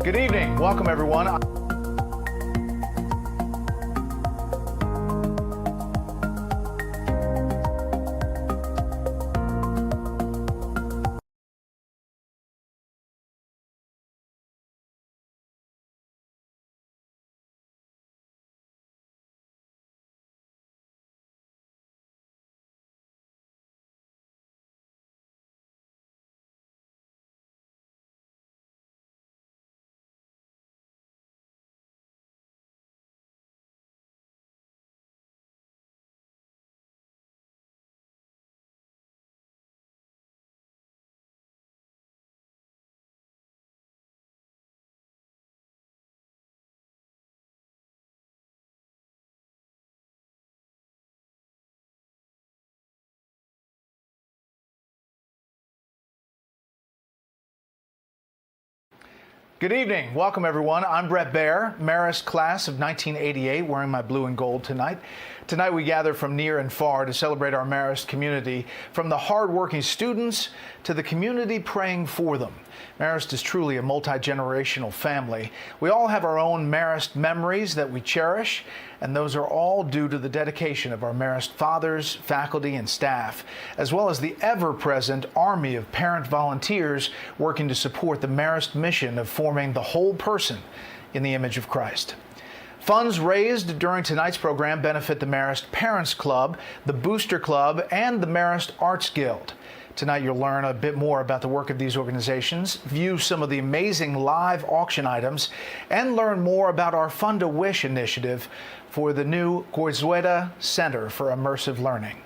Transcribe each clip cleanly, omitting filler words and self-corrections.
Good evening. Welcome, everyone. Good evening. Welcome, everyone. I'm Brett Baer, Marist class of 1988, wearing my blue and gold tonight. Tonight we gather from near and far to celebrate our Marist community, from the hardworking students to the community praying for them. Marist is truly a multi-generational family. We all have our own Marist memories that we cherish, and those are all due to the dedication of our Marist fathers, faculty, and staff, as well as the ever-present army of parent volunteers working to support the Marist mission of forming the whole person in the image of Christ. Funds raised during tonight's program benefit the Marist Parents Club, the Booster Club, and the Marist Arts Guild. Tonight you'll learn a bit more about the work of these organizations, view some of the amazing live auction items, and learn more about our Fund a Wish initiative for the new Goizueta Center for Immersive Learning.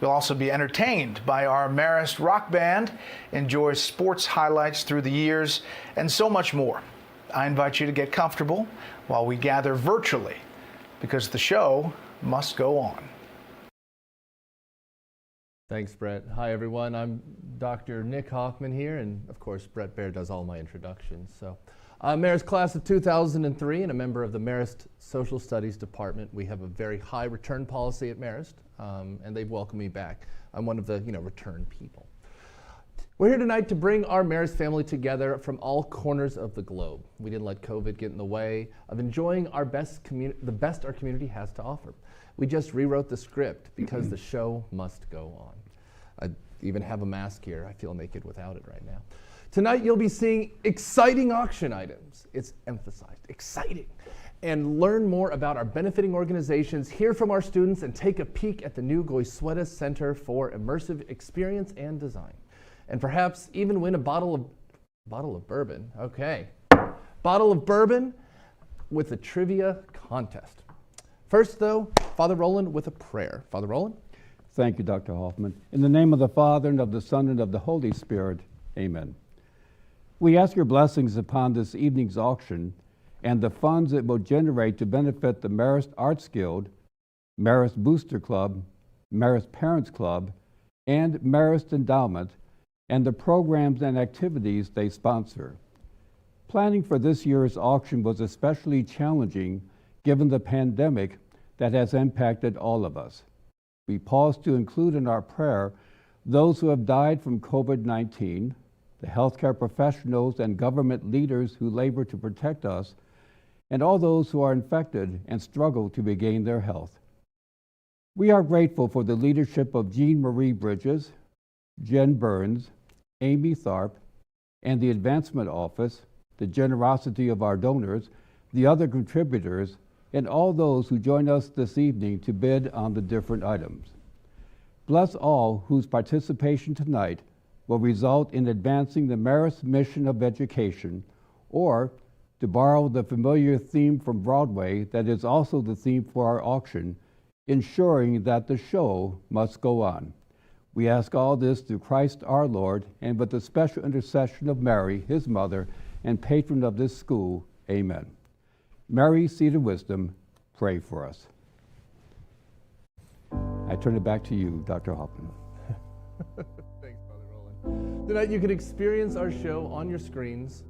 You'll also be entertained by our Marist Rock Band, enjoy sports highlights through the years, and so much more. I invite you to get comfortable while we gather virtually, because the show must go on. Thanks, Brett. Hi, everyone. I'm Dr. Nick Hoffman here, and of course, Brett Baer does all my introductions. So, I'm Marist class of 2003 and a member of the Marist Social Studies Department. We have a very high return policy at Marist, and they've welcomed me back. I'm one of the, return people. We're here tonight to bring our Marist family together from all corners of the globe. We didn't let COVID get in the way of enjoying the best our community has to offer. We just rewrote the script because the show must go on. I even have a mask here. I feel naked without it right now. Tonight you'll be seeing exciting auction items. It's emphasized, exciting. And learn more about our benefiting organizations, hear from our students, and take a peek at the new Goizueta Center for Immersive Experience and Design. And perhaps even win a bottle of bourbon. Okay. Bottle of bourbon with a trivia contest. First, though, Father Roland with a prayer. Father Roland? Thank you, Dr. Hoffman. In the name of the Father, and of the Son, and of the Holy Spirit, amen. We ask your blessings upon this evening's auction and the funds it will generate to benefit the Marist Arts Guild, Marist Booster Club, Marist Parents Club, and Marist Endowment, and the programs and activities they sponsor. Planning for this year's auction was especially challenging given the pandemic that has impacted all of us. We pause to include in our prayer those who have died from COVID-19, the healthcare professionals and government leaders who labor to protect us, and all those who are infected and struggle to regain their health. We are grateful for the leadership of Jean Marie Bridges, Jen Burns, Amy Tharp, and the Advancement Office, the generosity of our donors, the other contributors, and all those who join us this evening to bid on the different items. Bless all whose participation tonight will result in advancing the Marist mission of education, or, to borrow the familiar theme from Broadway that is also the theme for our auction, ensuring that the show must go on. We ask all this through Christ our Lord, and with the special intercession of Mary, his mother, and patron of this school, amen. Mary, seat of wisdom, pray for us. I turn it back to you, Dr. Hoffman. Thanks, Father Roland. Tonight you can experience our show on your screens.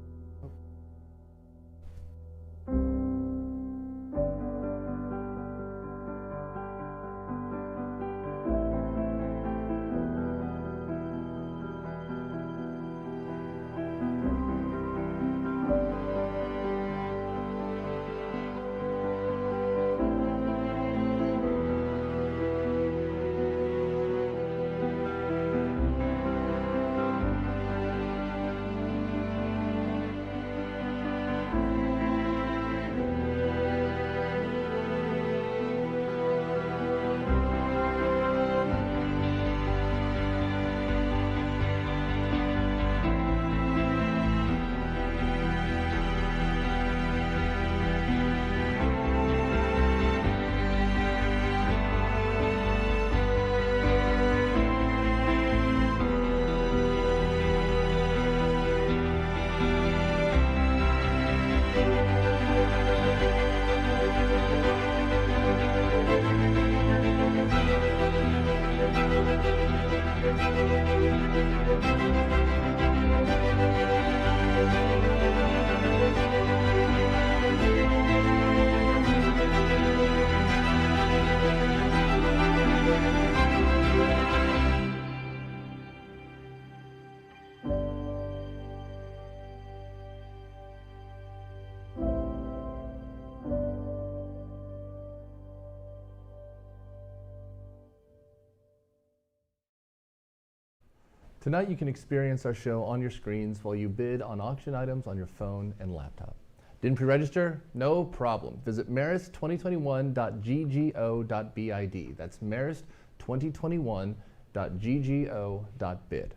Tonight you can experience our show on your screens while you bid on auction items on your phone and laptop. Didn't pre-register? No problem. Visit marist2021.ggo.bid. That's marist2021.ggo.bid.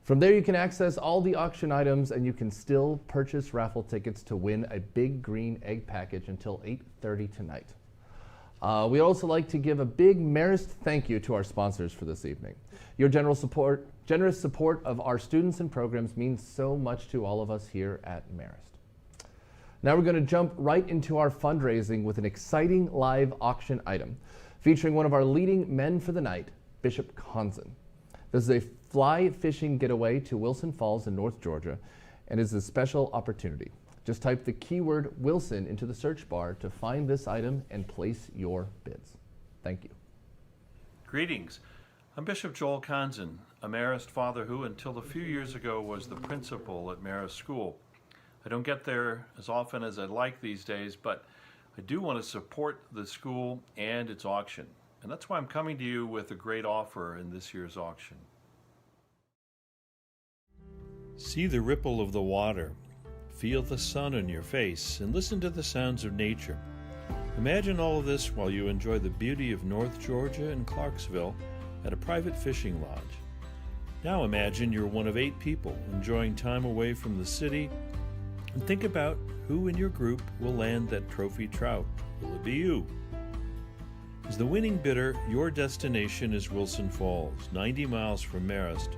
From there you can access all the auction items and you can still purchase raffle tickets to win a big green egg package until 8:30 tonight. We'd also like to give a big Marist thank you to our sponsors for this evening. Your generous support of our students and programs means so much to all of us here at Marist. Now we're going to jump right into our fundraising with an exciting live auction item featuring one of our leading men for the night, Bishop Conzen. This is a fly fishing getaway to Wilson Falls in North Georgia and is a special opportunity. Just type the keyword Wilson into the search bar to find this item and place your bids. Thank you. Greetings. I'm Bishop Joel Conzen, a Marist father who, until a few years ago, was the principal at Marist School. I don't get there as often as I'd like these days, but I do want to support the school and its auction. And that's why I'm coming to you with a great offer in this year's auction. See the ripple of the water, feel the sun on your face, and listen to the sounds of nature. Imagine all of this while you enjoy the beauty of North Georgia and Clarksville at a private fishing lodge. Now imagine you're one of 8 people enjoying time away from the city, and think about who in your group will land that trophy trout. Will it be you? As the winning bidder, your destination is Wilson Falls, 90 miles from Marist,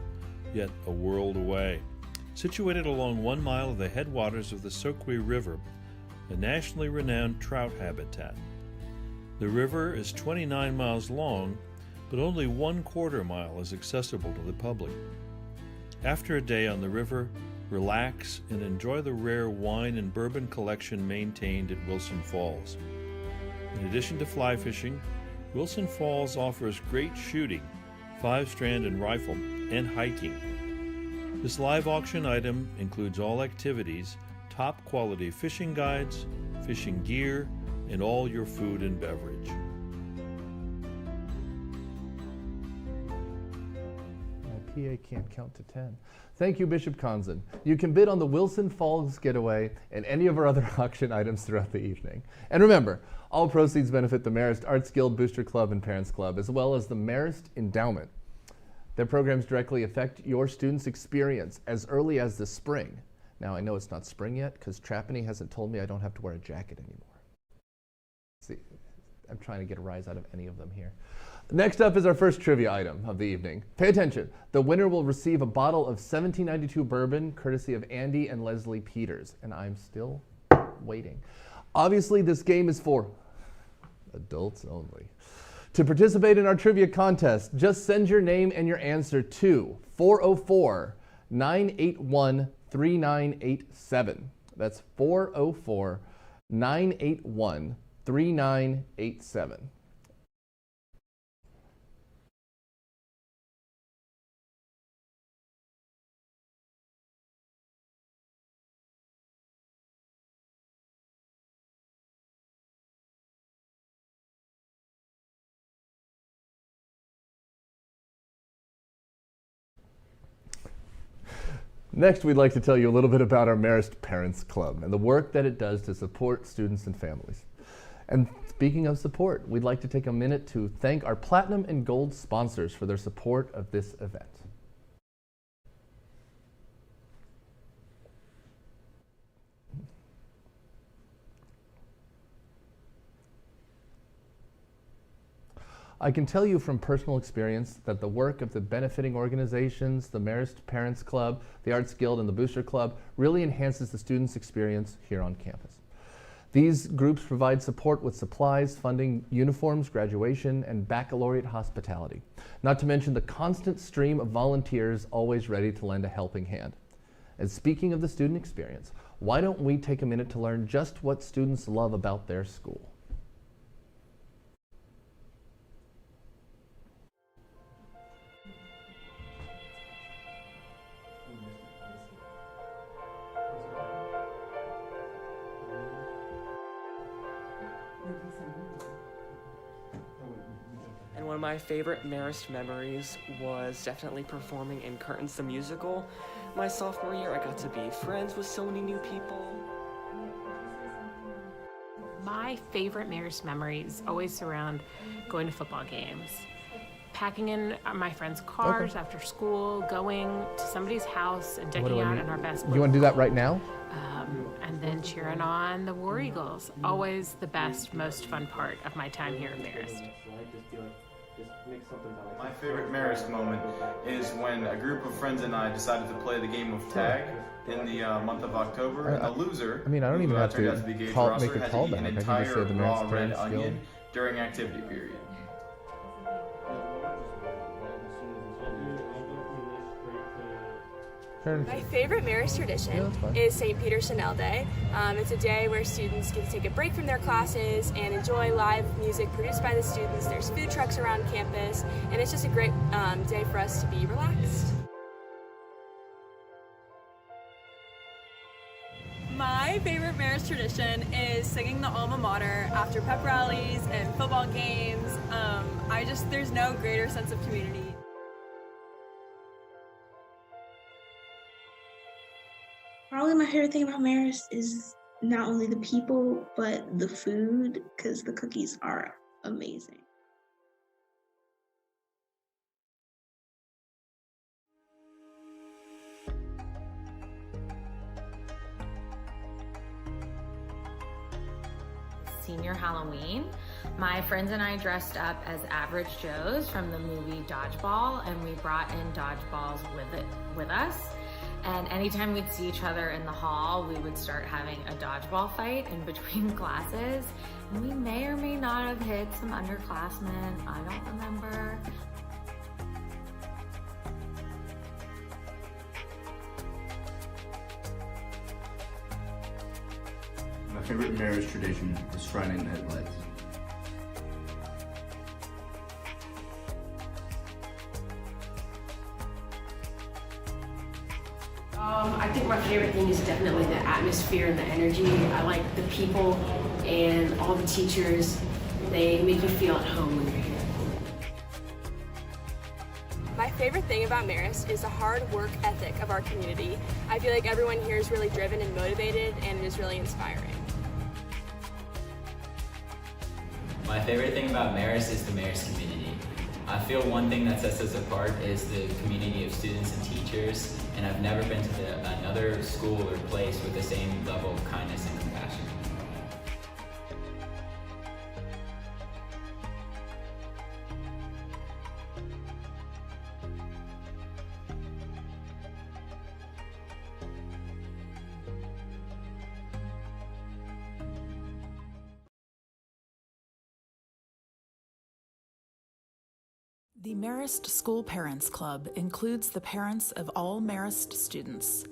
yet a world away. Situated along 1 mile of the headwaters of the Soquay River, a nationally renowned trout habitat. The river is 29 miles long, but only 1/4 mile is accessible to the public. After a day on the river, relax and enjoy the rare wine and bourbon collection maintained at Wilson Falls. In addition to fly fishing, Wilson Falls offers great shooting, 5-strand and rifle, and hiking. This live auction item includes all activities, top quality fishing guides, fishing gear, and all your food and beverage. My PA can't count to 10. Thank you, Bishop Conzen. You can bid on the Wilson Falls getaway and any of our other auction items throughout the evening. And remember, all proceeds benefit the Marist Arts Guild Booster Club and Parents Club, as well as the Marist Endowment. Their programs directly affect your students' experience as early as the spring. Now, I know it's not spring yet because Trapani hasn't told me I don't have to wear a jacket anymore. See, I'm trying to get a rise out of any of them here. Next up is our first trivia item of the evening. Pay attention. The winner will receive a bottle of 1792 bourbon, courtesy of Andy and Leslie Peters, and I'm still waiting. Obviously, this game is for adults only. To participate in our trivia contest, just send your name and your answer to 404-981-3987. That's 404-981-3987. Next, we'd like to tell you a little bit about our Marist Parents Club and the work that it does to support students and families. And speaking of support, we'd like to take a minute to thank our Platinum and Gold sponsors for their support of this event. I can tell you from personal experience that the work of the benefiting organizations, the Marist Parents Club, the Arts Guild, and the Booster Club really enhances the students' experience here on campus. These groups provide support with supplies, funding, uniforms, graduation, and baccalaureate hospitality, not to mention the constant stream of volunteers always ready to lend a helping hand. And speaking of the student experience, why don't we take a minute to learn just what students love about their school? And when of my favorite Marist memories was definitely performing in Curtains the Musical. My sophomore year, I got to be friends with so many new people. My favorite Marist memories always surround going to football games. Packing in my friends' cars after school, going to somebody's house and decking out in our best You want to do that right now? and then cheering on the War Eagles. Always the best, most fun part of my time here at Marist. My favorite Marist moment is when a group of friends and I decided to play the game of tag in the month of October, and the loser, I mean, I don't even who have turned to out to be Gage make Rosser, a had to call eat back. an I can just entire say the raw Marist red Parents onion Guild. during activity period. My favorite Marist tradition is St. Peter Chanel Day. It's a day where students get to take a break from their classes and enjoy live music produced by the students. There's food trucks around campus, and it's just a great day for us to be relaxed. My favorite Marist tradition is singing the alma mater after pep rallies and football games. There's no greater sense of community. Probably my favorite thing about Marist is not only the people, but the food, because the cookies are amazing. Senior Halloween, my friends and I dressed up as average Joes from the movie Dodgeball, and we brought in dodgeballs with us. And anytime we'd see each other in the hall, we would start having a dodgeball fight in between classes. And we may or may not have hit some underclassmen, I don't remember. My favorite Marist tradition is Friday Night Lights. I think my favorite thing is definitely the atmosphere and the energy. I like the people and all the teachers. They make you feel at home when you're here. My favorite thing about Marist is the hard work ethic of our community. I feel like everyone here is really driven and motivated, and it is really inspiring. My favorite thing about Marist is the Marist community. I feel one thing that sets us apart is the community of students and teachers, and I've never been to another school or place with the same level of kindness and compassion. The Marist School Parents Club includes the parents of all Marist students.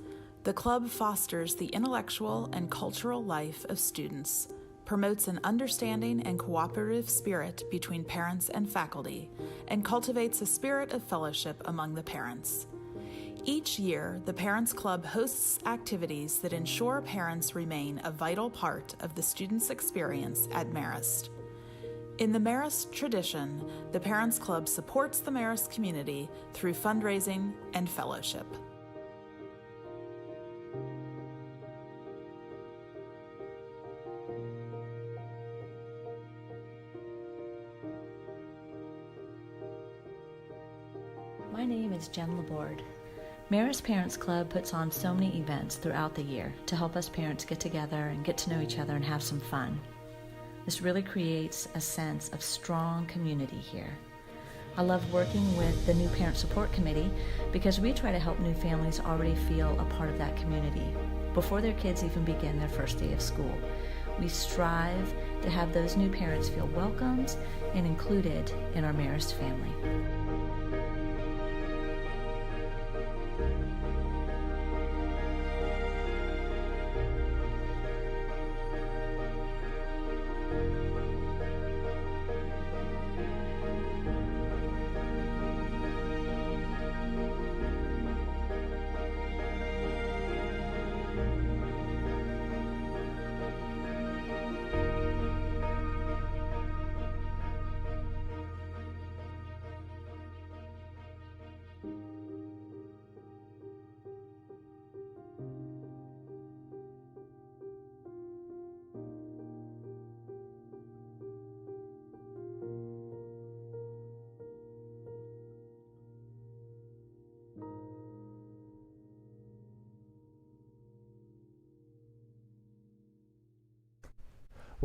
The club fosters the intellectual and cultural life of students, promotes an understanding and cooperative spirit between parents and faculty, and cultivates a spirit of fellowship among the parents. Each year, the Parents Club hosts activities that ensure parents remain a vital part of the students' experience at Marist. In the Marist tradition, the Parents Club supports the Marist community through fundraising and fellowship. My name is Jen Laborde. Marist Parents Club puts on so many events throughout the year to help us parents get together and get to know each other and have some fun. This really creates a sense of strong community here. I love working with the New Parent Support Committee because we try to help new families already feel a part of that community before their kids even begin their first day of school. We strive to have those new parents feel welcomed and included in our Marist family.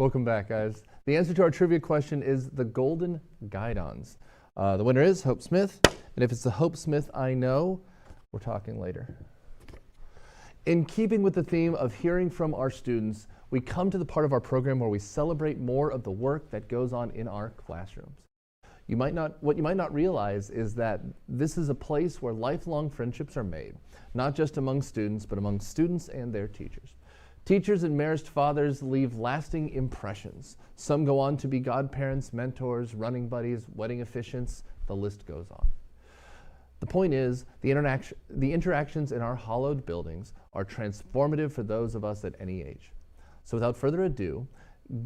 Welcome back, guys. The answer to our trivia question is the Golden Guidons. The winner is Hope Smith, and if it's the Hope Smith I know, we're talking later. In keeping with the theme of hearing from our students, we come to the part of our program where we celebrate more of the work that goes on in our classrooms. What you might not realize is that this is a place where lifelong friendships are made, not just among students, but among students and their teachers. Teachers and Marist fathers leave lasting impressions. Some go on to be godparents, mentors, running buddies, wedding officiants, the list goes on. The point is, the interactions in our hallowed buildings are transformative for those of us at any age. So without further ado,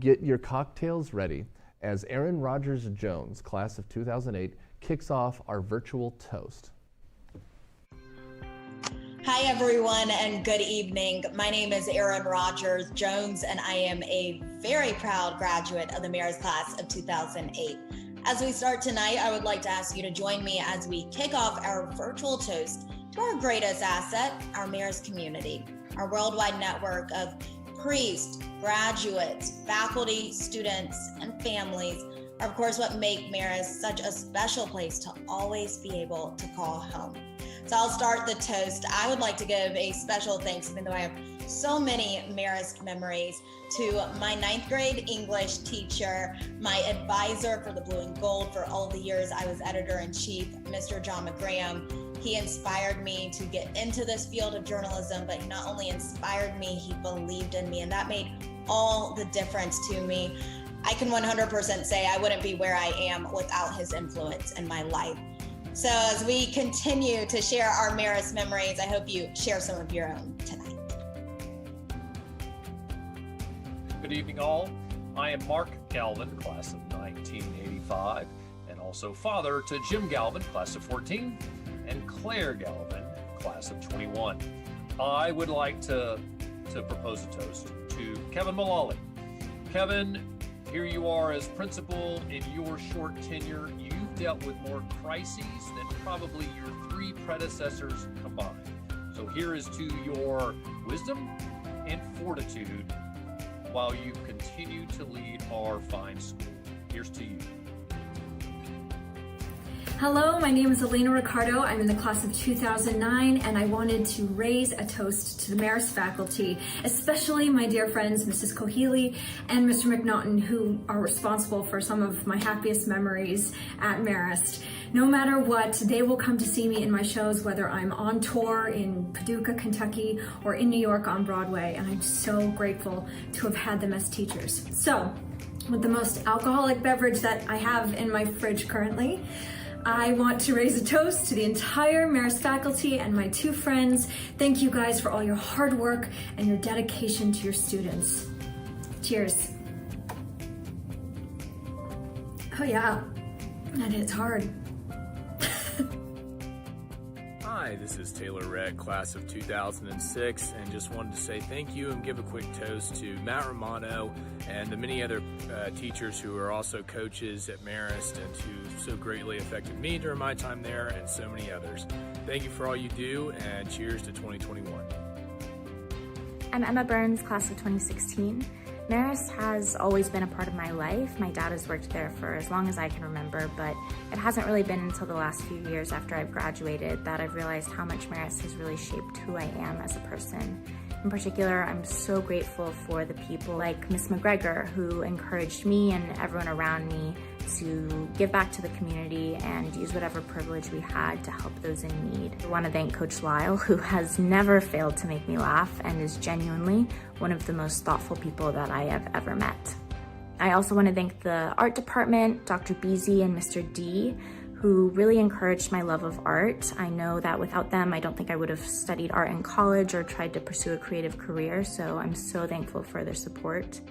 get your cocktails ready as Aaron Rogers Jones, class of 2008, kicks off our virtual toast. Hi, everyone, and good evening. My name is Erin Rogers Jones, and I am a very proud graduate of the Marist class of 2008. As we start tonight, I would like to ask you to join me as we kick off our virtual toast to our greatest asset, our Marist community, our worldwide network of priests, graduates, faculty, students, and families are, of course, what make Marist such a special place to always be able to call home. So I'll start the toast. I would like to give a special thanks, even though I have so many Marist memories, to my 9th grade English teacher, my advisor for the Blue and Gold for all the years I was editor-in-chief, Mr. John McGraham. He inspired me to get into this field of journalism, but he not only inspired me, he believed in me, and that made all the difference to me. I can 100% say I wouldn't be where I am without his influence in my life. So as we continue to share our Marist memories, I hope you share some of your own tonight. Good evening, all. I am Mark Galvin, class of 1985, and also father to Jim Galvin, class of 14, and Claire Galvin, class of 21. I would like to propose a toast to Kevin Mullally. Kevin, here you are as principal. In your short tenure, you've dealt with more crises than probably your 3 predecessors combined. So here is to your wisdom and fortitude while you continue to lead our fine school. Here's to you. Hello, my name is Elena Ricardo. I'm in the class of 2009, and I wanted to raise a toast to the Marist faculty, especially my dear friends, Mrs. Cohealy and Mr. McNaughton, who are responsible for some of my happiest memories at Marist. No matter what, they will come to see me in my shows, whether I'm on tour in Paducah, Kentucky, or in New York on Broadway, and I'm so grateful to have had them as teachers. So, with the most alcoholic beverage that I have in my fridge currently, I want to raise a toast to the entire Marist faculty and my 2 friends. Thank you guys for all your hard work and your dedication to your students. Cheers. Oh yeah, and it's hard. Hi, this is Taylor Redd, class of 2006, and just wanted to say thank you and give a quick toast to Matt Romano and the many other teachers who are also coaches at Marist and who so greatly affected me during my time there, and so many others. Thank you for all you do, and cheers to 2021. I'm Emma Burns, class of 2016. Marist has always been a part of my life. My dad has worked there for as long as I can remember, but it hasn't really been until the last few years after I've graduated that I've realized how much Marist has really shaped who I am as a person. In particular, I'm so grateful for the people like Miss McGregor, who encouraged me and everyone around me to give back to the community and use whatever privilege we had to help those in need. I want to thank Coach Lyle, who has never failed to make me laugh and is genuinely one of the most thoughtful people that I have ever met. I also want to thank the art department, Dr. Beasy and Mr. D, who really encouraged my love of art. I know that without them, I don't think I would have studied art in college or tried to pursue a creative career, so I'm so thankful for their support.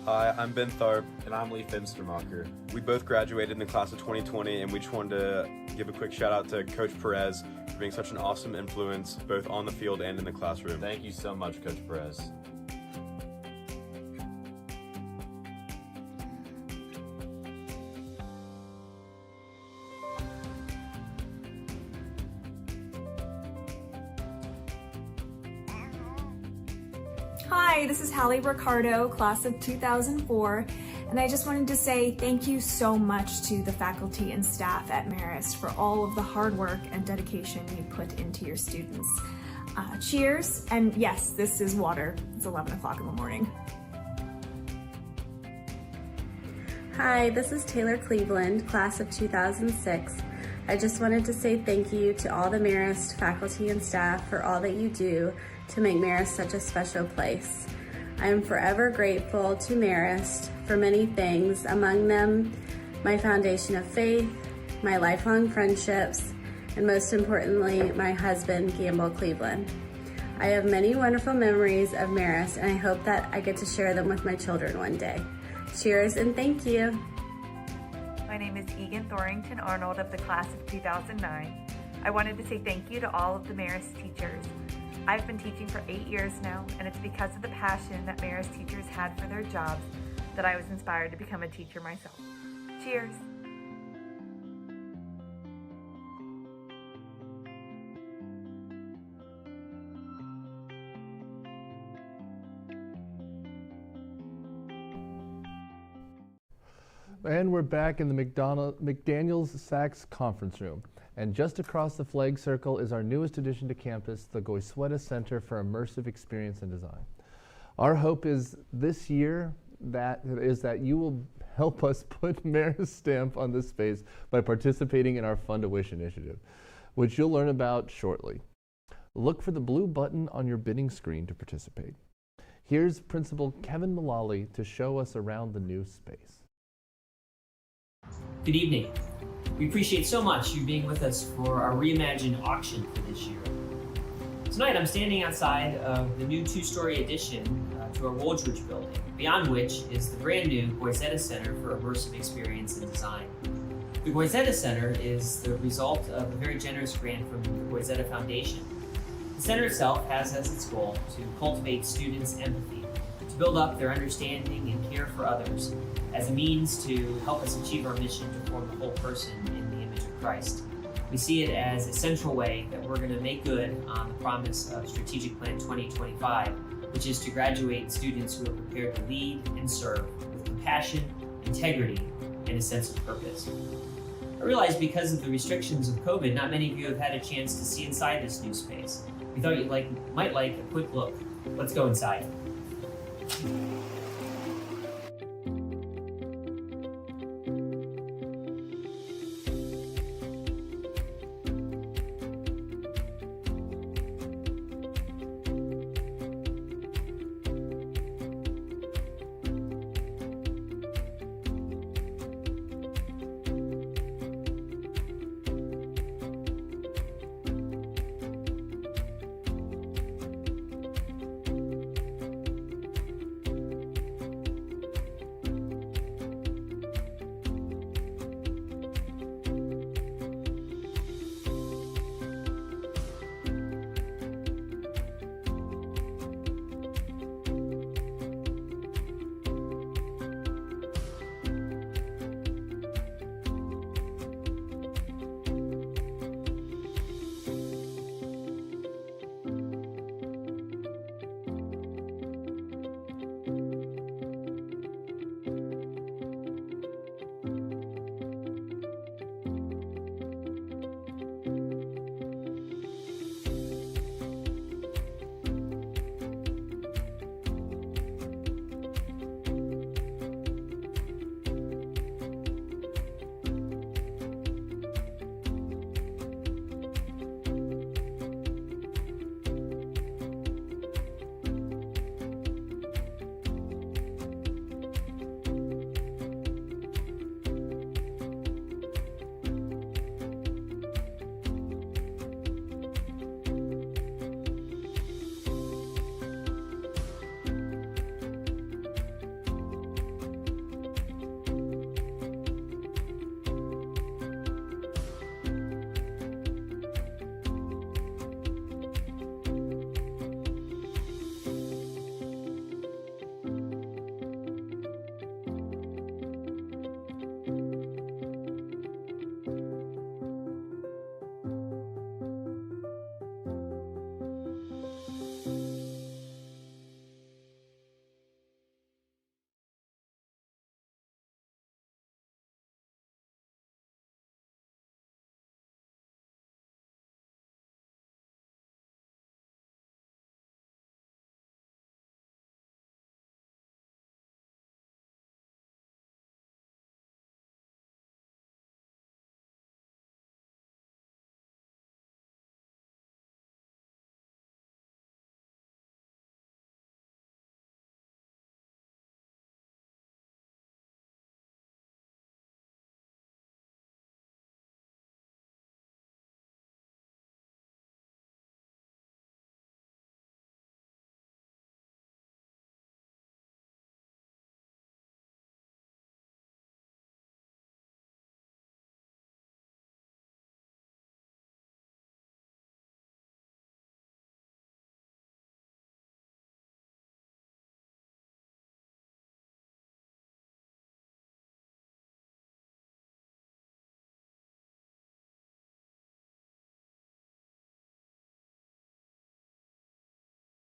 Hi, I'm Ben Tharp. And I'm Lee Finstermacher. We both graduated in the class of 2020, and we just wanted to give a quick shout out to Coach Perez for being such an awesome influence, both on the field and in the classroom. Thank you so much, Coach Perez. Hi, this is Hallie Ricardo, class of 2004, and I just wanted to say thank you so much to the faculty and staff at Marist for all of the hard work and dedication you put into your students. Cheers, and yes, this is water. It's 11 o'clock in the morning. Hi, this is Taylor Cleveland, class of 2006. I just wanted to say thank you to all the Marist faculty and staff for all that you do to make Marist such a special place. I am forever grateful to Marist for many things, among them my foundation of faith, my lifelong friendships, and most importantly, my husband, Gamble Cleveland. I have many wonderful memories of Marist, and I hope that I get to share them with my children one day. Cheers and thank you. My name is Egan Thorington Arnold of the class of 2009. I wanted to say thank you to all of the Marist teachers. I've been teaching for 8 years now, and it's because of the passion that Marist teachers had for their jobs that I was inspired to become a teacher myself. Cheers! And we're back in the McDaniels Sachs conference room. And just across the flag circle is our newest addition to campus, the Goizueta Center for Immersive Experience and Design. Our hope is this year that you will help us put Marist's stamp on this space by participating in our Fund to Wish initiative, which you'll learn about shortly. Look for the blue button on your bidding screen to participate. Here's Principal Kevin Mullally to show us around the new space. Good evening. We appreciate so much you being with us for our reimagined auction for this year. Tonight I'm standing outside of the new two-story addition to our Woolridge building, beyond which is the brand new Goizueta Center for Immersive Experience and Design. The Goizueta Center is the result of a very generous grant from the Goizueta Foundation. The center itself has as its goal to cultivate students' empathy, to build up their understanding and care for others, as a means to help us achieve our mission to form the whole person in the image of Christ. We see it as a central way that we're going to make good on the promise of Strategic Plan 2025, which is to graduate students who are prepared to lead and serve with compassion, integrity, and a sense of purpose. I realize because of the restrictions of COVID, not many of you have had a chance to see inside this new space. We thought you might like a quick look. Let's go inside.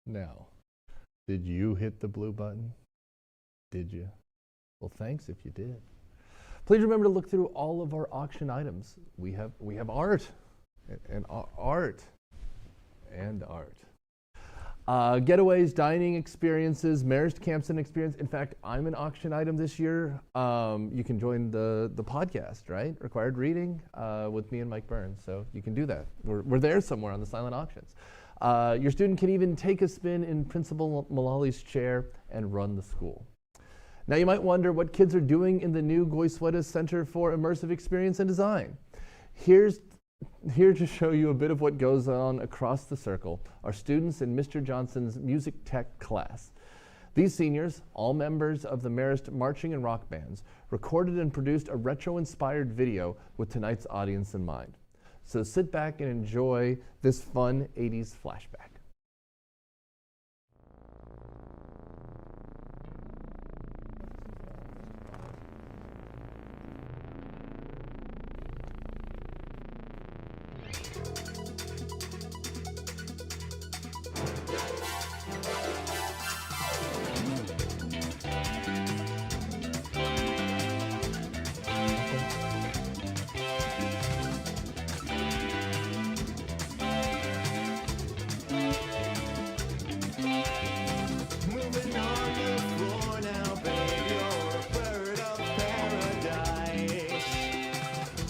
Now, did you hit the blue button? Did you? Well, thanks if you did. Please remember to look through all of our auction items. We have art and art and art. Getaways, dining experiences, Marist Camps and experience. In fact, I'm an auction item this year. You can join the podcast, right? Required reading with me and Mike Burns. So you can do that. We're there somewhere on the silent auctions. Your student can even take a spin in Principal Mullally's chair and run the school. Now you might wonder what kids are doing in the new Goizueta Center for Immersive Experience and Design. Here to show you a bit of what goes on across the circle are students in Mr. Johnson's music tech class. These seniors, all members of the Marist marching and rock bands, recorded and produced a retro-inspired video with tonight's audience in mind. So sit back and enjoy this fun 80s flashback.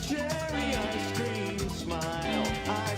Cherry ice cream smile, I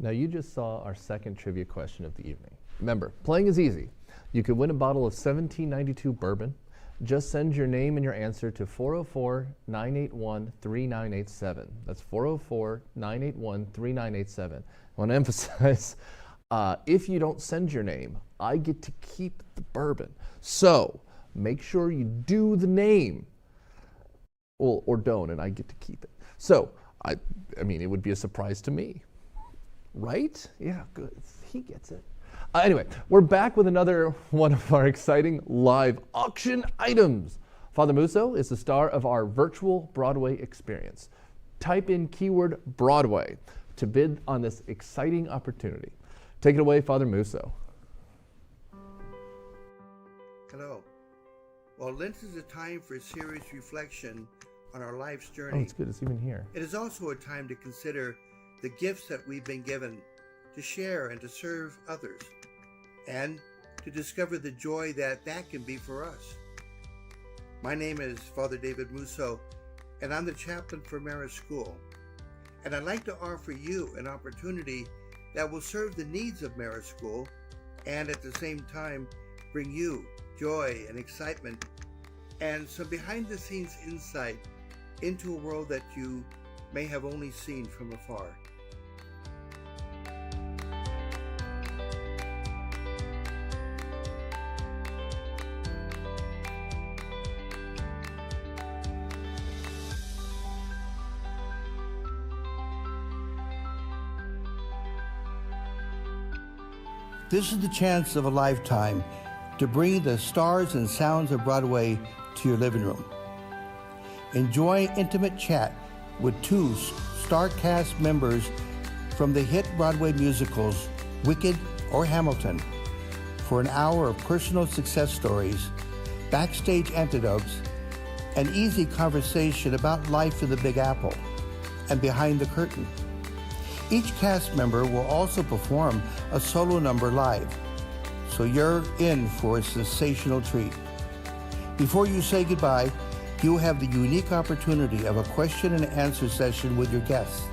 Now you just saw our second trivia question of the evening. Remember, playing is easy. You could win a bottle of 1792 bourbon. Just send your name and your answer to 404-981-3987. That's 404-981-3987. I want to emphasize, if you don't send your name, I get to keep the bourbon. So make sure you do the name, or don't, and I get to keep it. So, I mean, it would be a surprise to me. Right? Yeah, good. He gets it. Anyway, we're back with another one of our exciting live auction items. Father Musso is the star of our virtual Broadway experience. Type in keyword Broadway to bid on this exciting opportunity. Take it away, Father Musso. Hello. While Lent is a time for serious reflection on our life's journey, Oh, it's good. It's even here. it is also a time to consider the gifts that we've been given to share and to serve others, and to discover the joy that can be for us. My name is Father David Musso, and I'm the chaplain for Marist School. And I'd like to offer you an opportunity that will serve the needs of Marist School and at the same time bring you joy and excitement and some behind-the-scenes insight into a world that you may have only seen from afar. This is the chance of a lifetime to bring the stars and sounds of Broadway to your living room. Enjoy intimate chat with two star cast members from the hit Broadway musicals Wicked or Hamilton for an hour of personal success stories, backstage anecdotes, and easy conversation about life in the Big Apple and behind the curtain. Each cast member will also perform a solo number live, so you're in for a sensational treat. Before you say goodbye, you'll have the unique opportunity of a question and answer session with your guests.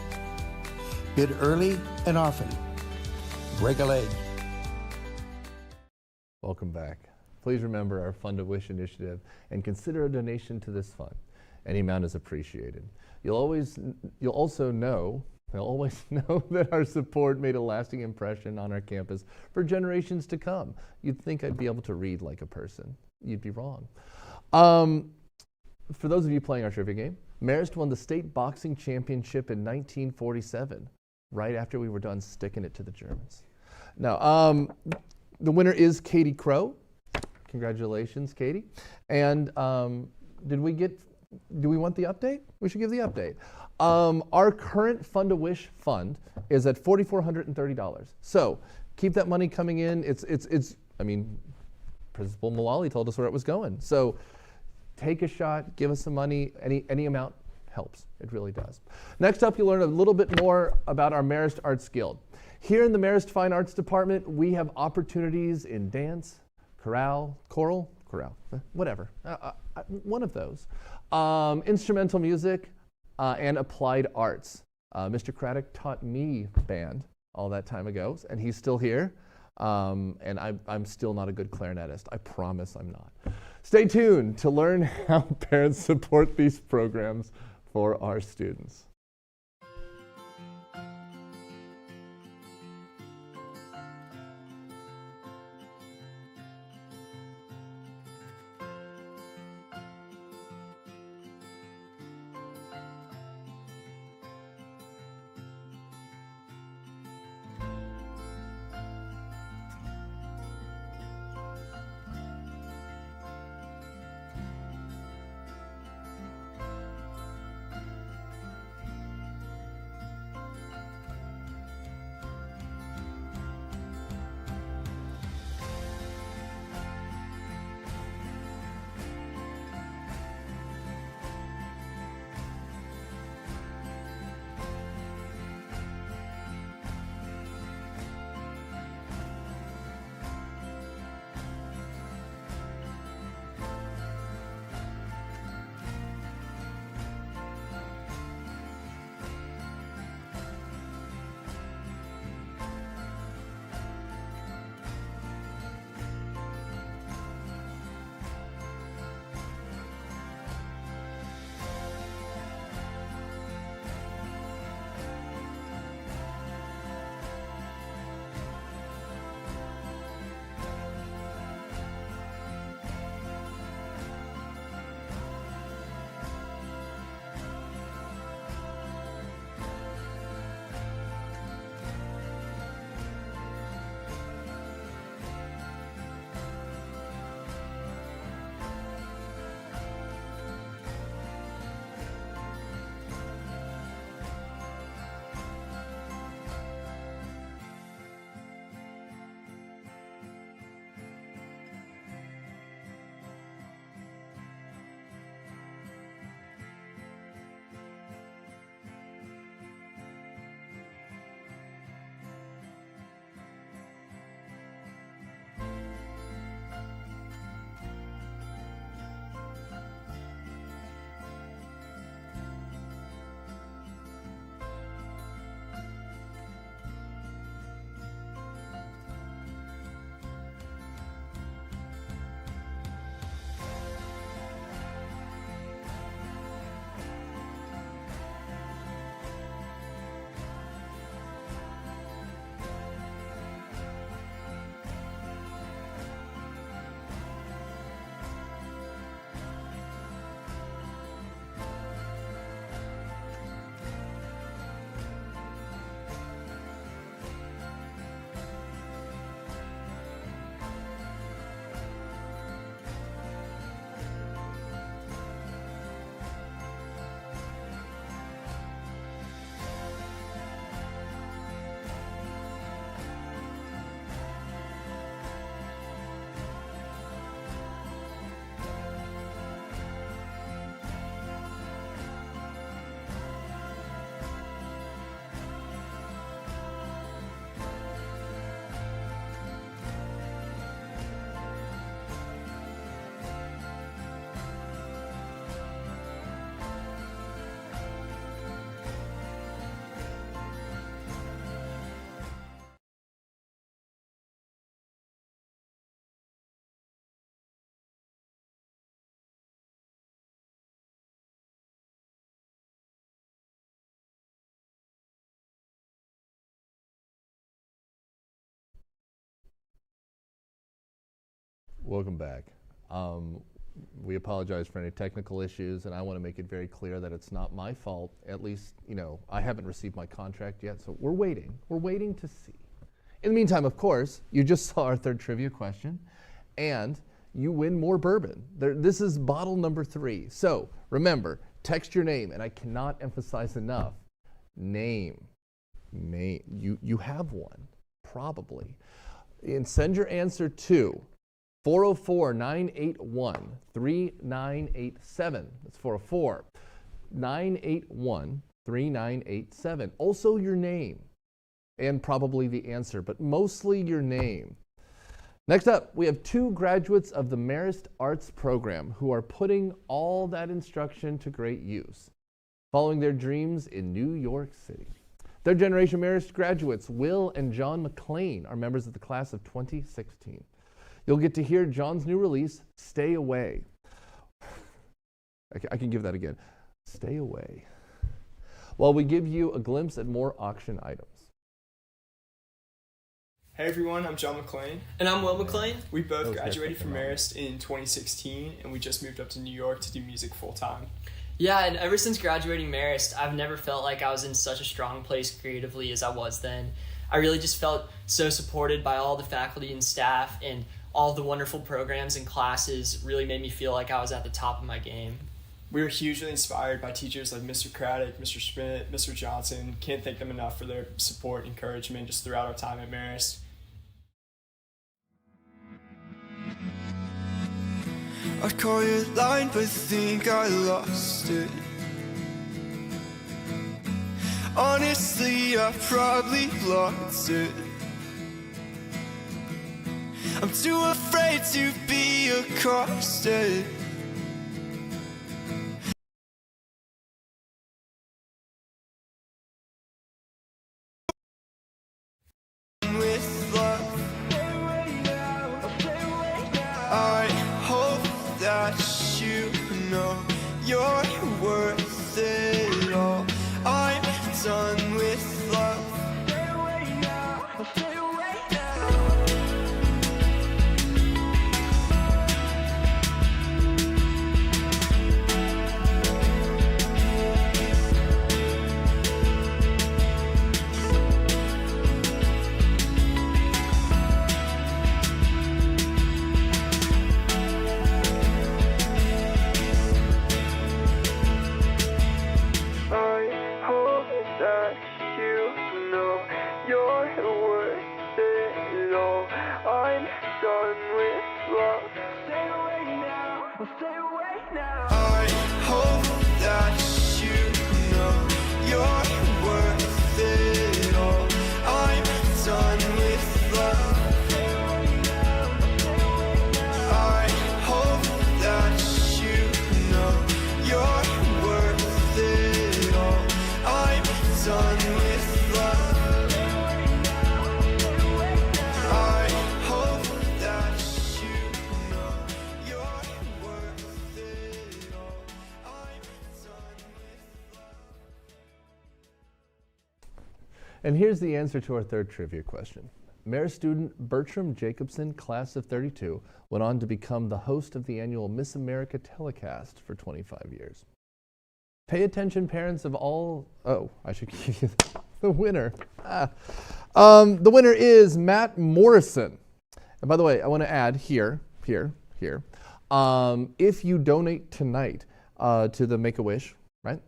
Bid early and often. Break a leg. Welcome back. Please remember our Fund to Wish initiative and consider a donation to this fund. Any amount is appreciated. You'll always know that our support made a lasting impression on our campus for generations to come. You'd think I'd be able to read like a person. You'd be wrong. For those of you playing our trivia game, Marist won the state boxing championship in 1947, right after we were done sticking it to the Germans. Now, the winner is Katie Crow. Congratulations, Katie. And do we want the update? We should give the update. Our current Fund to Wish fund is at $4,430. So keep that money coming in. I mean, Principal Mullally told us where it was going. So take a shot, give us some money. Any amount helps. It really does. Next up, you'll learn a little bit more about our Marist Arts Guild. Here in the Marist Fine Arts Department, we have opportunities in dance, choral, whatever, one of those. Instrumental music, and applied arts. Mr. Craddock taught me band all that time ago, and he's still here. And I'm still not a good clarinetist. I promise I'm not. Stay tuned to learn how parents support these programs for our students. Welcome back. We apologize for any technical issues, and I want to make it very clear that it's not my fault. At least, I haven't received my contract yet, so we're waiting. We're waiting to see. In the meantime, of course, you just saw our third trivia question, and you win more bourbon. This is bottle number 3. So remember, text your name, and I cannot emphasize enough, name. You have one, probably. And send your answer to 404-981-3987. That's 404-981-3987. Also your name, and probably the answer, but mostly your name. Next up, we have 2 graduates of the Marist Arts Program who are putting all that instruction to great use, following their dreams in New York City. Third generation Marist graduates, Will and John McLean, are members of the class of 2016. You'll get to hear John's new release, Stay Away. I can give that again. Stay Away. While we give you a glimpse at more auction items. Hey everyone, I'm John McLean. And I'm Will McLean. We both graduated from Marist in 2016, and we just moved up to New York to do music full time. Yeah, and ever since graduating Marist, I've never felt like I was in such a strong place creatively as I was then. I really just felt so supported by all the faculty and staff, and all the wonderful programs and classes really made me feel like I was at the top of my game. We were hugely inspired by teachers like Mr. Craddock, Mr. Schmidt, Mr. Johnson. Can't thank them enough for their support and encouragement just throughout our time at Marist. I'd call your line, but think I lost it. Honestly, I probably lost it. I'm too afraid to be accosted. With love, I hope that you know you're worth it all. I'm done with love. And here's the answer to our third trivia question. Marist student Bertram Jacobson, class of 32, went on to become the host of the annual Miss America telecast for 25 years. Pay attention, parents of all... Oh, I should give you the winner. The winner is Matt Morrison. And by the way, I want to add here, if you donate tonight to the Make-A-Wish, right?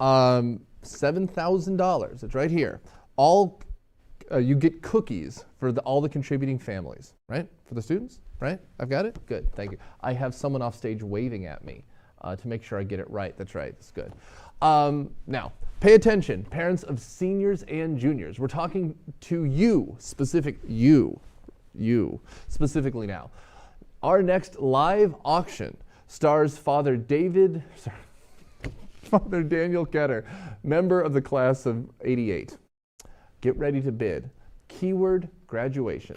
$7,000. It's right here. You get cookies for all the contributing families, right? For the students, right? I've got it? Good, thank you. I have someone off stage waving at me to make sure I get it right. That's right, that's good. Now, pay attention, parents of seniors and juniors. We're talking to you specifically now. Our next live auction stars Father Daniel Ketter, member of the class of 88. Get ready to bid. Keyword graduation.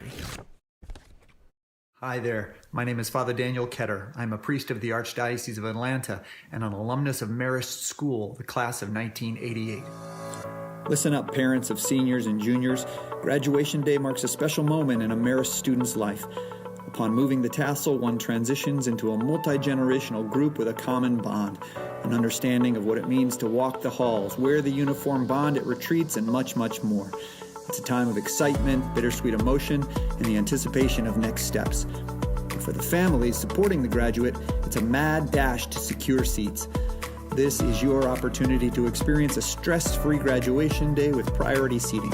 Hi there. My name is Father Daniel Ketter. I'm a priest of the Archdiocese of Atlanta and an alumnus of Marist School, the class of 1988. Listen up, parents of seniors and juniors. Graduation day marks a special moment in a Marist student's life. Upon moving the tassel, one transitions into a multi-generational group with a common bond, an understanding of what it means to walk the halls, wear the uniform, bond at retreats, and much, much more. It's a time of excitement, bittersweet emotion, and the anticipation of next steps. And for the families supporting the graduate, it's a mad dash to secure seats. This is your opportunity to experience a stress-free graduation day with priority seating.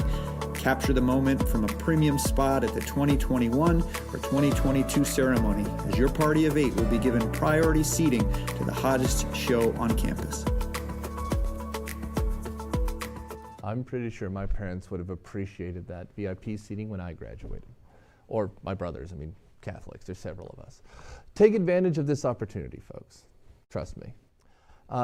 Capture the moment from a premium spot at the 2021 or 2022 ceremony, as your party of 8 will be given priority seating to the hottest show on campus. I'm pretty sure my parents would have appreciated that VIP seating when I graduated. Or my brothers, Catholics, there's several of us. Take advantage of this opportunity, folks. Trust me.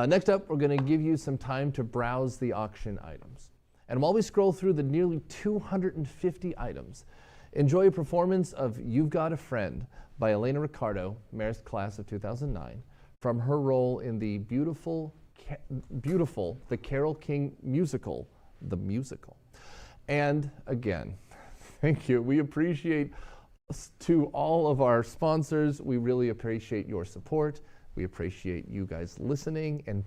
Next up, we're going to give you some time to browse the auction items. And while we scroll through the nearly 250 items, enjoy a performance of You've Got a Friend by Elena Ricardo, Marist class of 2009, from her role in the beautiful The Carole King musical, The Musical. And again, thank you. We appreciate to all of our sponsors. We really appreciate your support. We appreciate you guys listening and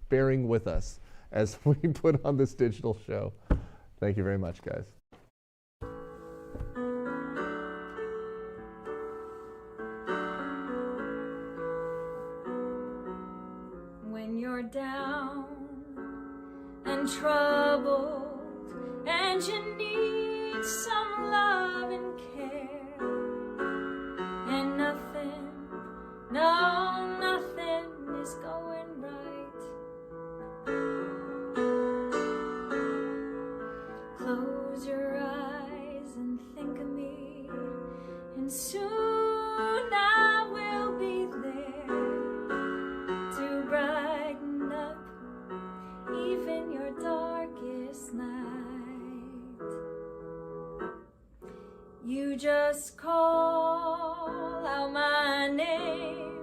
bearing with us as we put on this digital show. Thank you very much, guys. When you're down and troubled and you need some love and care, and nothing, no, nothing is going right. Close your eyes and think of me, and soon I will be there to brighten up even your darkest night. You just call out my name,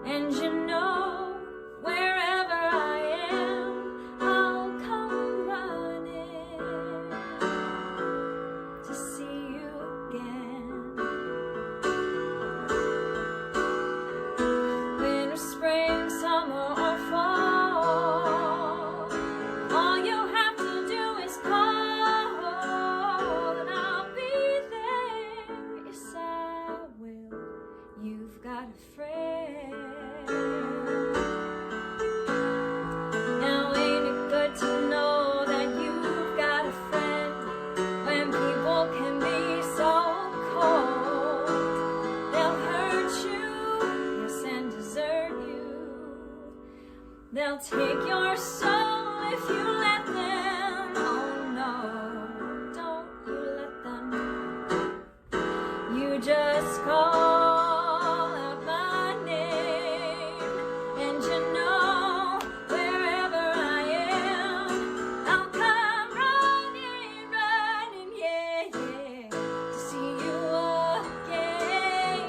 and you know wherever I am, I'll come running to see you again. Winter, spring, summer, or fall, all you have to do is call, and I'll be there. Yes, I will. You've got a friend. Now ain't it good to know that you've got a friend when people can be so cold? They'll hurt you, yes, and desert you. They'll take your soul if you let them. Oh no, don't you let them. You just call out my name, and you know wherever I am, I'll come running, running, yeah, yeah, to see you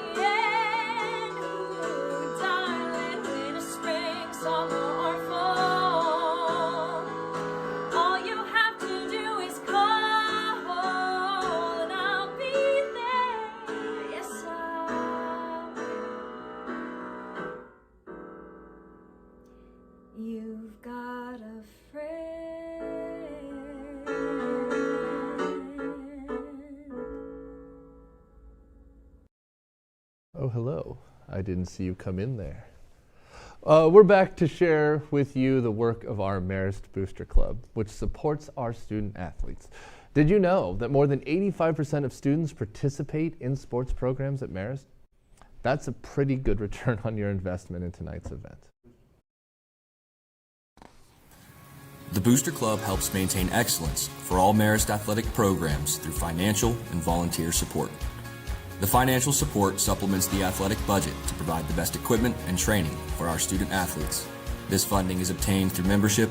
again. Ooh, darling, winter, spring, summer, or fall, all you have to do is call, and I'll be there. Yes, I will. You've got a friend. Oh, hello. I didn't see you come in there. We're back to share with you the work of our Marist Booster Club, which supports our student athletes. Did you know that more than 85% of students participate in sports programs at Marist? That's a pretty good return on your investment in tonight's event. The Booster Club helps maintain excellence for all Marist athletic programs through financial and volunteer support. The financial support supplements the athletic budget to provide the best equipment and training for our student athletes. This funding is obtained through membership,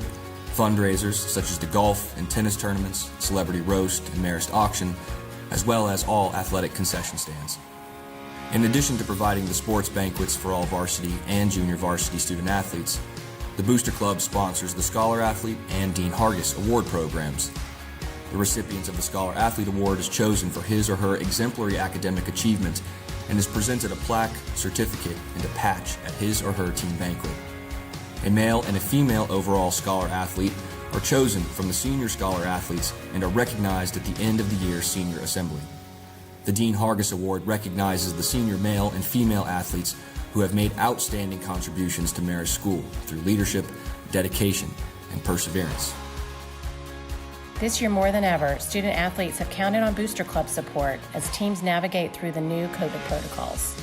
fundraisers such as the golf and tennis tournaments, Celebrity Roast, and Marist Auction, as well as all athletic concession stands. In addition to providing the sports banquets for all varsity and junior varsity student athletes, the Booster Club sponsors the Scholar Athlete and Dean Hargis Award programs. The recipient of the Scholar Athlete Award is chosen for his or her exemplary academic achievement and is presented a plaque, certificate, and a patch at his or her team banquet. A male and a female overall scholar athlete are chosen from the senior scholar athletes and are recognized at the end of the year's senior assembly. The Dean Hargis Award recognizes the senior male and female athletes who have made outstanding contributions to Marist School through leadership, dedication, and perseverance. This year more than ever, student athletes have counted on Booster Club support as teams navigate through the new COVID protocols.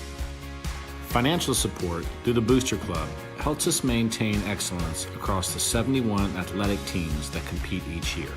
Financial support through the Booster Club helps us maintain excellence across the 71 athletic teams that compete each year.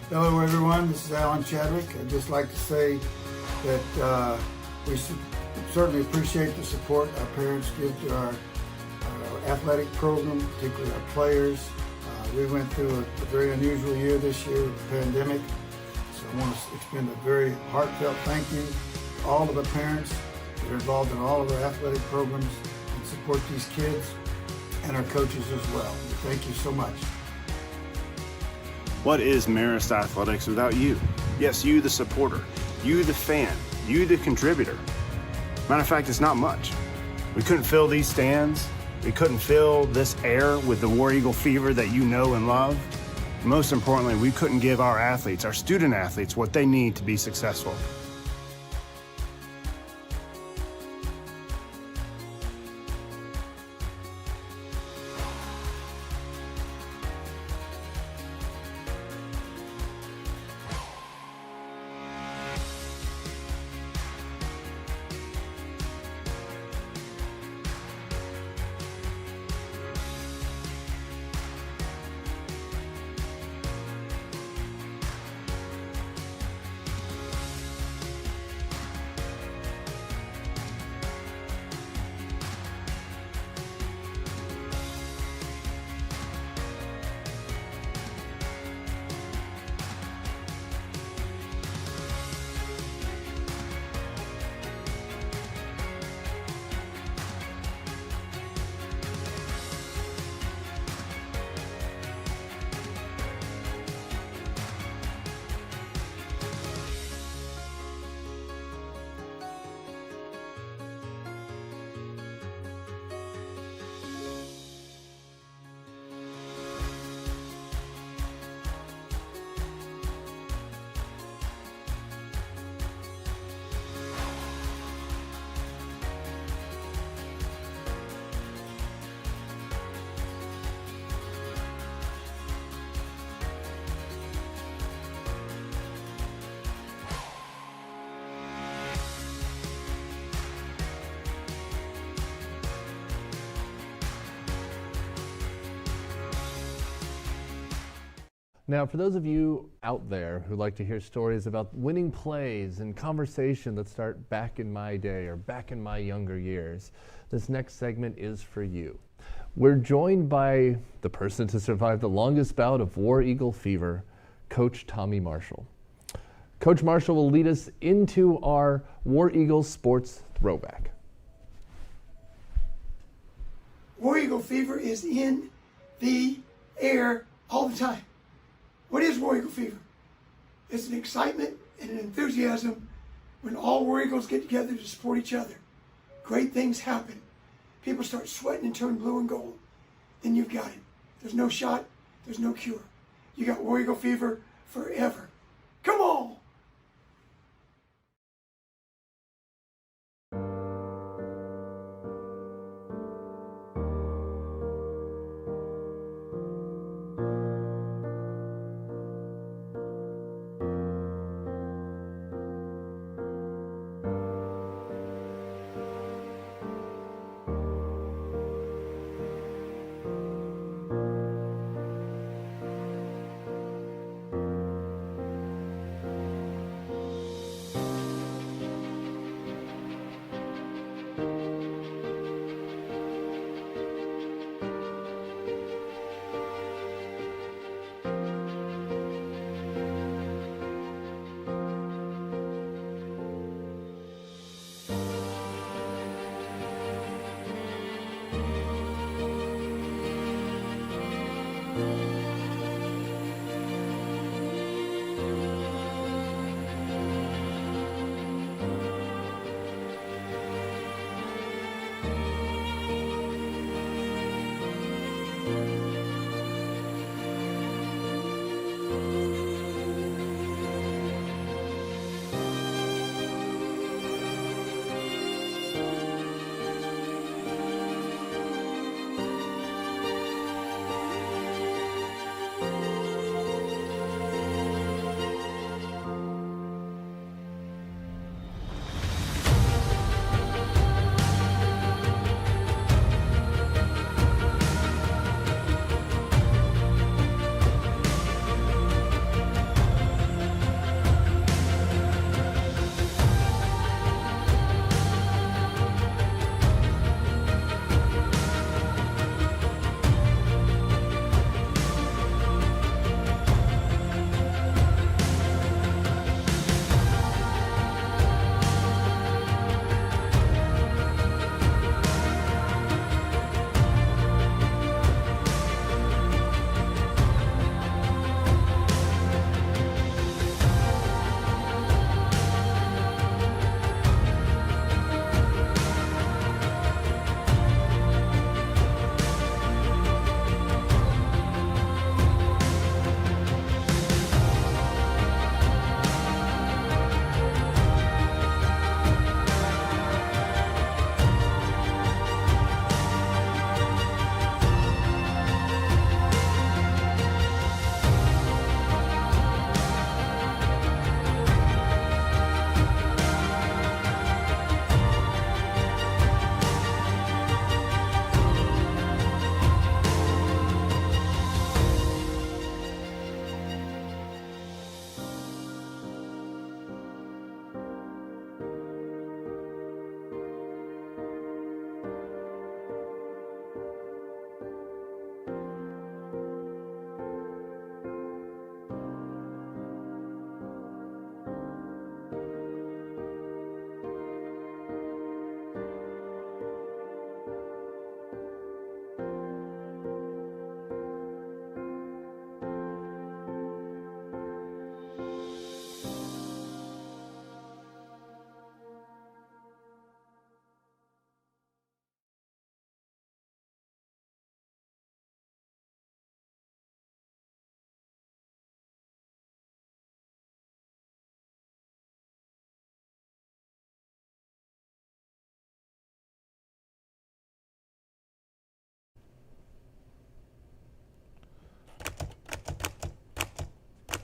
Hello everyone, this is Alan Chadwick. I'd just like to say that we certainly appreciate the support our parents give to our athletic program, particularly our players. We went through a very unusual year this year with the pandemic, so I want to extend a very heartfelt thank you to all of the parents that are involved in all of our athletic programs and support these kids and our coaches as well. Thank you so much. What is Marist Athletics without you? Yes, you the supporter, you the fan, you the contributor. Matter of fact, it's not much. We couldn't fill these stands. We couldn't fill this air with the War Eagle fever that you know and love. Most importantly, we couldn't give our athletes, our student athletes, what they need to be successful. Now, for those of you out there who like to hear stories about winning plays and conversation that start back in my day or back in my younger years, this next segment is for you. We're joined by the person to survive the longest bout of War Eagle fever, Coach Tommy Marshall. Coach Marshall will lead us into our War Eagle sports throwback. War Eagle fever is in the air all the time. What is War Eagle fever? It's an excitement and an enthusiasm when all War Eagles get together to support each other. Great things happen. People start sweating and turn blue and gold. Then you've got it. There's no shot, there's no cure. You got War Eagle fever forever. Come on!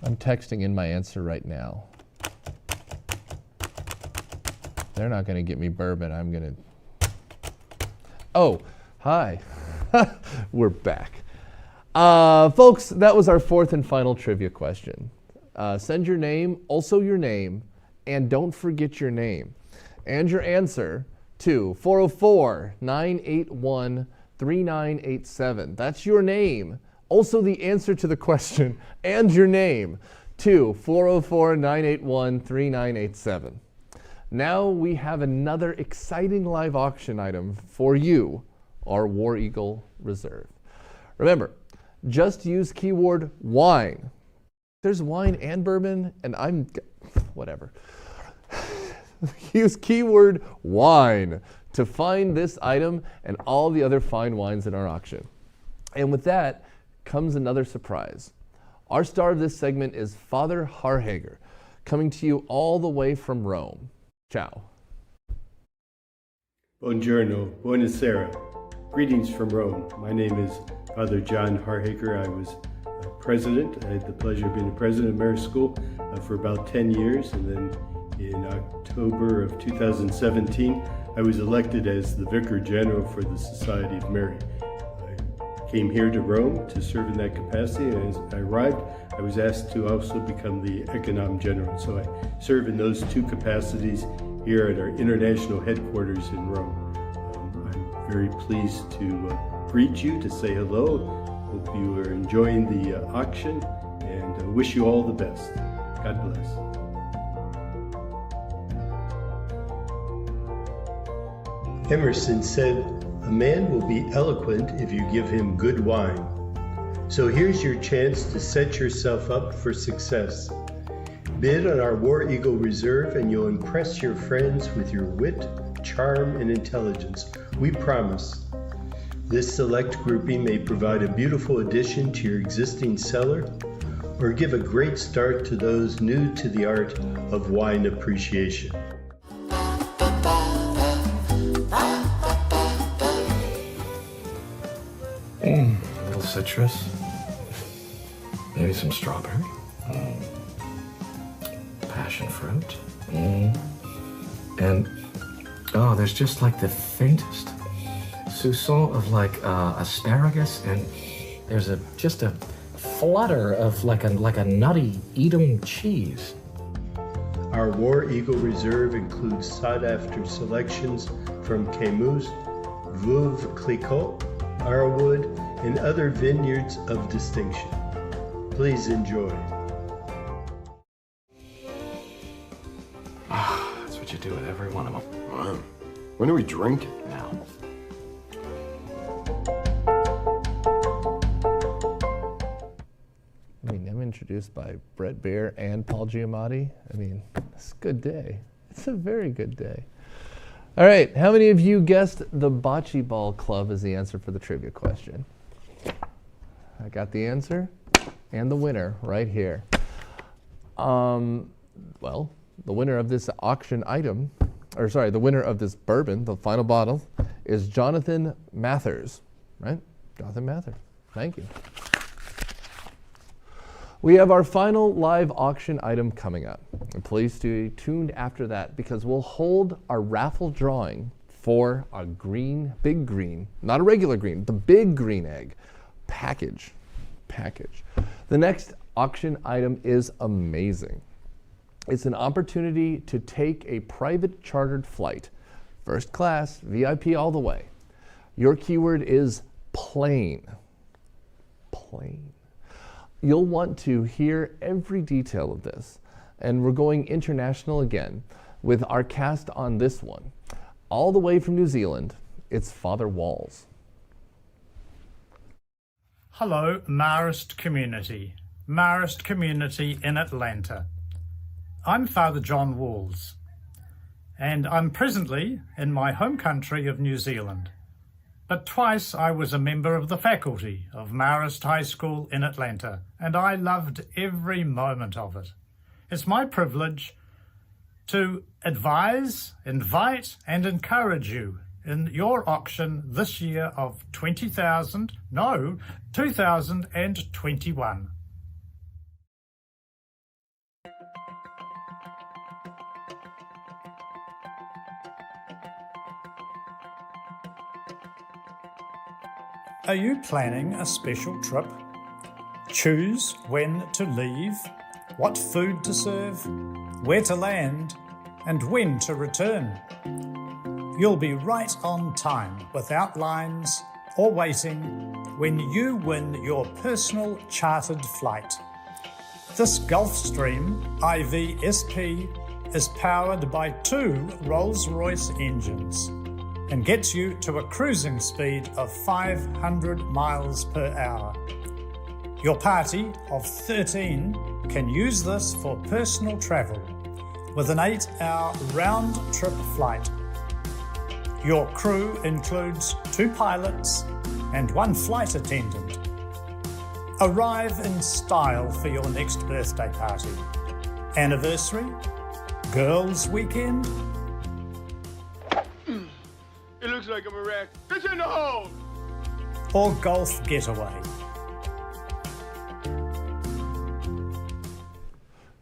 I'm texting in my answer right now. They're not going to get me bourbon. I'm going to... Oh, hi. We're back. Folks, that was our fourth and final trivia question. Send your name, also your name, and don't forget your name and your answer to 404-981-3987. That's your name. Also the answer to the question and your name to 404-981-3987. Now we have another exciting live auction item for you, our War Eagle Reserve. Remember, just use keyword wine. There's wine and bourbon, and whatever. Use keyword wine to find this item and all the other fine wines in our auction. And with that comes another surprise. Our star of this segment is Father Harhager, coming to you all the way from Rome. Ciao. Buongiorno, buonasera. Greetings from Rome. My name is Father John Harhager. I was president. I had the pleasure of being the president of Marist School for about 10 years. And then in October of 2017, I was elected as the Vicar General for the Society of Mary. I came here to Rome to serve in that capacity. And as I arrived, I was asked to also become the Econom General. So I serve in those two capacities here at our international headquarters in Rome. I'm very pleased to greet you, to say hello. Hope you are enjoying the auction, and wish you all the best. God bless. Emerson said, "A man will be eloquent if you give him good wine." So here's your chance to set yourself up for success. Bid on our War Eagle Reserve and you'll impress your friends with your wit, charm, and intelligence. We promise. This select grouping may provide a beautiful addition to your existing cellar or give a great start to those new to the art of wine appreciation. A little citrus, maybe some strawberry, passion fruit, and oh, there's just like the faintest soupçon of like asparagus, and there's just a flutter of like a nutty Edam cheese. Our War Eagle Reserve includes sought-after selections from Camus, Veuve Clicquot, Arrowood, and other vineyards of distinction. Please enjoy. That's what you do with every one of them. Wow. When do we drink? Now. I mean, I'm introduced by Brett Baer and Paul Giamatti. I mean, it's a good day. It's a very good day. All right, how many of you guessed the Bocce Ball Club is the answer for the trivia question? I got the answer and the winner right here. Well, the winner of this auction item, or sorry, the winner of this bourbon, the final bottle, is Jonathan Mathers, right? Jonathan Mathers, thank you. We have our final live auction item coming up. And please stay tuned after that because we'll hold our raffle drawing for a green, big green, not a regular green, the big green egg package. The next auction item is amazing. It's an opportunity to take a private chartered flight, first class, VIP all the way. Your keyword is plane. Plane. You'll want to hear every detail of this. And we're going international again with our cast on this one. All the way from New Zealand, it's Father Walls. Hello, Marist community. Marist community in Atlanta. I'm Father John Walls, and I'm presently in my home country of New Zealand. But twice I was a member of the faculty of Marist High School in Atlanta, and I loved every moment of it. It's my privilege to advise, invite, and encourage you in your auction this year of 2021. Are you planning a special trip? Choose when to leave, what food to serve, where to land, and when to return. You'll be right on time without lines or waiting when you win your personal chartered flight. This Gulfstream IVSP is powered by 2 Rolls-Royce engines and gets you to a cruising speed of 500 miles per hour. Your party of 13 can use this for personal travel with an 8-hour round-trip flight. Your crew includes 2 pilots and 1 flight attendant. Arrive in style for your next birthday party, anniversary, girls' weekend. It looks like I'm a wreck. It's in the hole! Or golf getaway.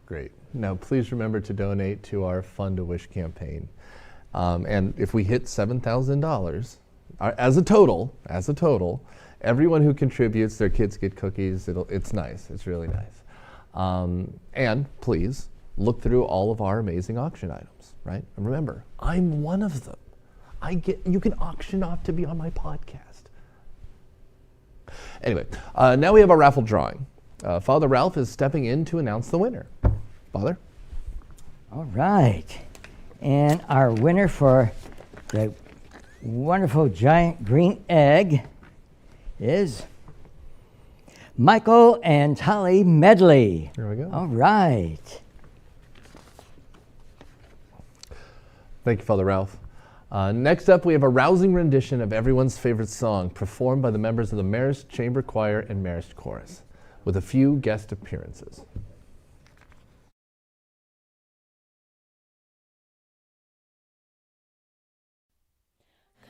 Great. Now, please remember to donate to our Fund to Wish campaign. And if we hit $7,000 as a total, everyone who contributes, their kids get cookies. It's nice. It's really nice. And please look through all of our amazing auction items, right? And remember, I'm one of them. You can auction off to be on my podcast. Anyway, now we have our raffle drawing. Father Ralph is stepping in to announce the winner. Father? All right. And our winner for the wonderful giant green egg is Michael and Holly Medley. There we go. All right. Thank you, Father Ralph. Next up, we have a rousing rendition of everyone's favorite song performed by the members of the Marist Chamber Choir and Marist Chorus, with a few guest appearances.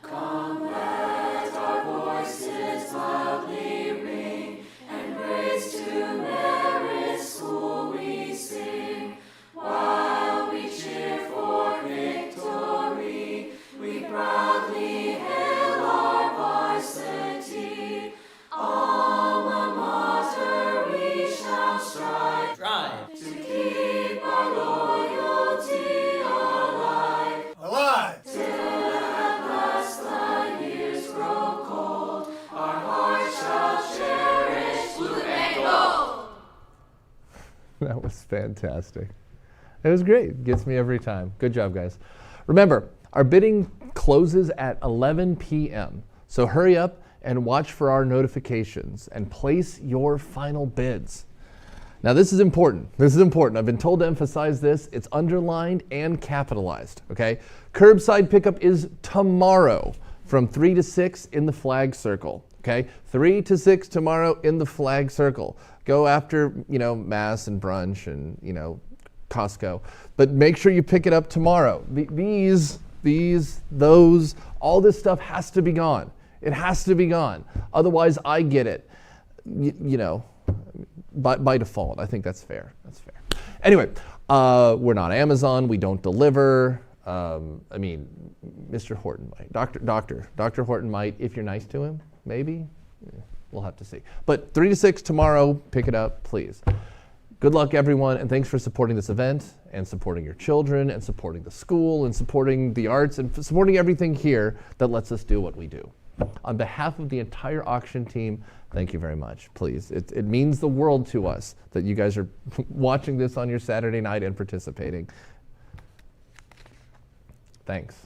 Come, let our voices loudly ring, and praise to Marist School we sing. While we cheer for victory, we proudly hail our varsity. Alma mater we shall strive to keep our loyalty alive. Till at last the years grow cold, our hearts shall cherish blue and gold. That was fantastic. It was great. Gets me every time. Good job, guys. Remember, our bidding closes at 11 p.m. So hurry up and watch for our notifications and place your final bids. Now, this is important. I've been told to emphasize this. It's underlined and capitalized, okay? Curbside pickup is tomorrow from 3 to 6 in the flag circle, okay? 3 to 6 tomorrow in the flag circle. Go after, Mass and brunch and, Costco. But make sure you pick it up tomorrow. Those, all this stuff has to be gone. It has to be gone. Otherwise, I get it. By default. I think that's fair. Anyway, we're not Amazon. We don't deliver. Mr. Horton might. Dr. Horton might, if you're nice to him, maybe. We'll have to see. But 3 to 6 tomorrow, pick it up, please. Good luck, everyone, and thanks for supporting this event and supporting your children and supporting the school and supporting the arts and supporting everything here that lets us do what we do. On behalf of the entire auction team, thank you very much, please. It means the world to us that you guys are watching this on your Saturday night and participating. Thanks.